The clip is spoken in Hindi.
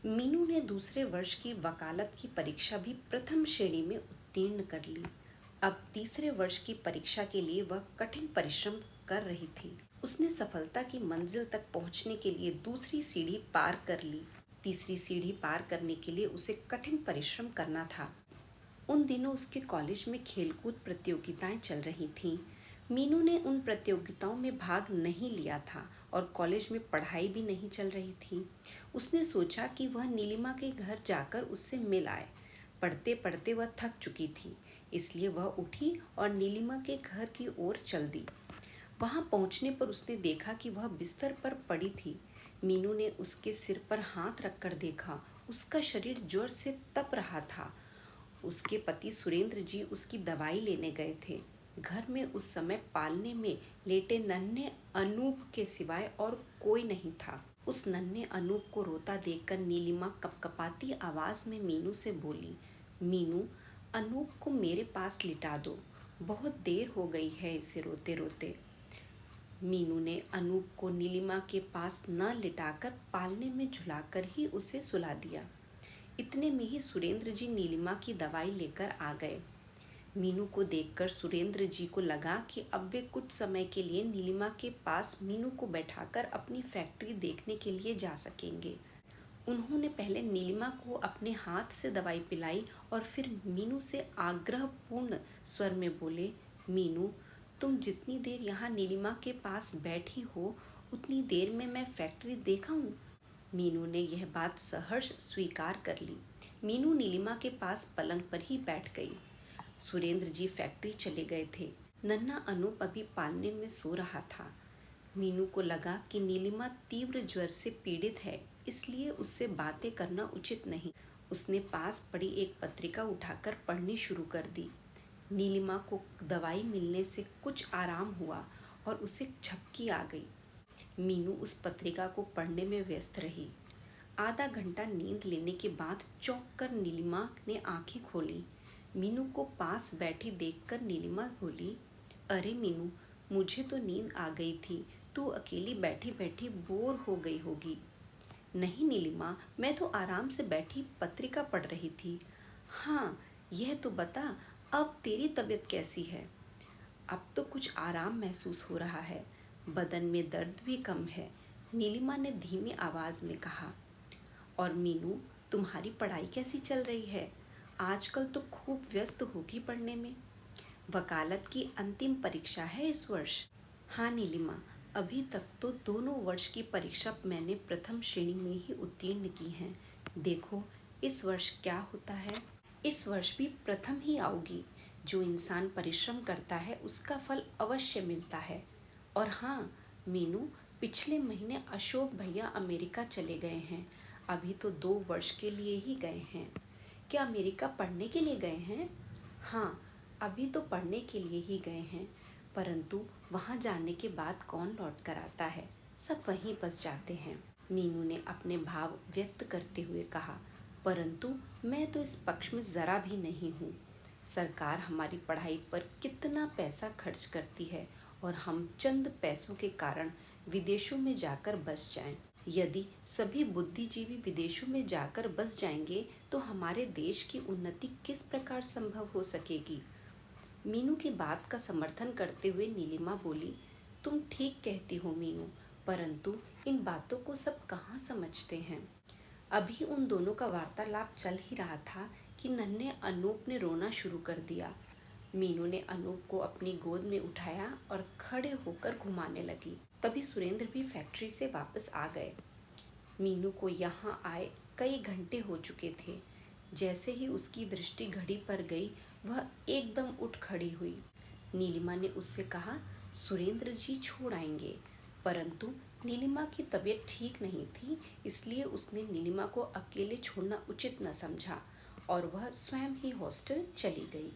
मीनू ने दूसरे वर्ष की वकालत की परीक्षा भी प्रथम श्रेणी में उत्तीर्ण कर ली। अब तीसरे वर्ष की परीक्षा के लिए वह कठिन परिश्रम कर रही थी। उसने सफलता की मंजिल तक पहुंचने के लिए दूसरी सीढ़ी पार कर ली। तीसरी सीढ़ी पार करने के लिए उसे कठिन परिश्रम करना था। उन दिनों उसके कॉलेज में खेलकूद प्रतियोगिताएं चल रही थीं। मीनू ने उन प्रतियोगिताओं में भाग नहीं लिया था और कॉलेज में पढ़ाई भी नहीं चल रही थी। उसने सोचा कि वह नीलिमा के घर जाकर उससे मिल आए। पढ़ते पढ़ते वह थक चुकी थी, इसलिए वह उठी और नीलिमा के घर की ओर चल दी। वहां पहुंचने पर उसने देखा कि वह बिस्तर पर पड़ी थी। मीनू ने उसके सिर पर हाथ रखकर देखा। उसका शरीर जोर से तप रहा था। उसके पति सुरेंद्र जी उसकी दवाई लेने गए थे। घर में उस समय पालने में लेटे नन्हे अनूप के सिवाय और कोई नहीं था। उस नन्हे अनूप को रोता देखकर नीलिमा कपकपाती आवाज में मीनू से बोली, मीनू, अनूप को मेरे पास लिटा दो, बहुत देर हो गई है इसे रोते रोते। मीनू ने अनूप को नीलिमा के पास न लिटाकर पालने में झुलाकर ही उसे सुला दिया। इतने में ही सुरेंद्र जी नीलिमा की दवाई लेकर आ गए। मीनू को देखकर सुरेंद्र जी को लगा कि अब वे कुछ समय के लिए नीलिमा के पास मीनू को बैठाकर अपनी फैक्ट्री देखने के लिए जा सकेंगे। उन्होंने पहले नीलिमा को अपने हाथ से दवाई पिलाई और फिर मीनू से आग्रहपूर्ण स्वर में बोले, मीनू, तुम जितनी देर यहाँ नीलिमा के पास बैठी हो उतनी देर में मैं फैक्ट्री देखा हूँ। मीनू ने यह बात सहर्ष स्वीकार कर ली। मीनू नीलिमा के पास पलंग पर ही बैठ गई। सुरेंद्र जी फैक्ट्री चले गए थे। नन्हा अनूप अभी पालने में सो रहा था। मीनू को लगा कि नीलिमा तीव्र ज्वर से पीड़ित है, इसलिए उससे बातें करना उचित नहीं। उसने पास पड़ी एक पत्रिका उठाकर पढ़नी शुरू कर दी। नीलिमा को दवाई मिलने से कुछ आराम हुआ और उसे झपकी आ गई। मीनू उस पत्रिका को पढ़ने में व्यस्त रही। आधा घंटा नींद लेने के बाद चौंक कर नीलिमा ने आंखें खोली। मीनू को पास बैठी देखकर नीलिमा बोली, अरे मीनू, मुझे तो नींद आ गई थी, तू अकेली बैठी बैठी बोर हो गई होगी। नहीं नीलिमा, मैं तो आराम से बैठी पत्रिका पढ़ रही थी। हाँ, यह तो बता, अब तेरी तबीयत कैसी है? अब तो कुछ आराम महसूस हो रहा है, बदन में दर्द भी कम है, नीलिमा ने धीमी आवाज में कहा। और मीनू, तुम्हारी पढ़ाई कैसी चल रही है? आजकल तो खूब व्यस्त होगी पढ़ने में। वकालत की अंतिम परीक्षा है इस वर्ष। हाँ नीलिमा, अभी तक तो दोनों वर्ष की परीक्षा मैंने प्रथम श्रेणी में ही उत्तीर्ण की हैं। देखो इस वर्ष क्या होता है। इस वर्ष भी प्रथम ही आओगी। जो इंसान परिश्रम करता है उसका फल अवश्य मिलता है। और हाँ मीनू, पिछले महीने अशोक भैया अमेरिका चले गए हैं। अभी तो 2 वर्ष के लिए ही गए हैं। क्या अमेरिका पढ़ने के लिए गए हैं? हाँ, अभी तो पढ़ने के लिए ही गए हैं, परंतु वहाँ जाने के बाद कौन लौट कर आता है, सब वहीं बस जाते हैं। मीनू ने अपने भाव व्यक्त करते हुए कहा, परंतु मैं तो इस पक्ष में ज़रा भी नहीं हूँ। सरकार हमारी पढ़ाई पर कितना पैसा खर्च करती है और हम चंद पैसों के कारण विदेशों में जाकर बस जाएं। यदि सभी बुद्धिजीवी विदेशों में जाकर बस जाएंगे तो हमारे देश की उन्नति किस प्रकार संभव हो सकेगी? मीनू की बात का समर्थन करते हुए नीलिमा बोली, तुम ठीक कहती हो मीनू, परंतु इन बातों को सब कहाँ समझते हैं। अभी उन दोनों का वार्तालाप चल ही रहा था कि नन्हे अनूप ने रोना शुरू कर दिया। मीनू ने अनूप को अपनी गोद में उठाया और खड़े होकर घुमाने लगी। तभी सुरेंद्र भी फैक्ट्री से वापस आ गए। मीनू को यहाँ आए कई घंटे हो चुके थे। जैसे ही उसकी दृष्टि घड़ी पर गई, वह एकदम उठ खड़ी हुई। नीलिमा ने उससे कहा, सुरेंद्र जी छोड़ आएंगे, परंतु नीलिमा की तबीयत ठीक नहीं थी, इसलिए उसने नीलिमा को अकेले छोड़ना उचित न समझा और वह स्वयं ही हॉस्टल चली गई।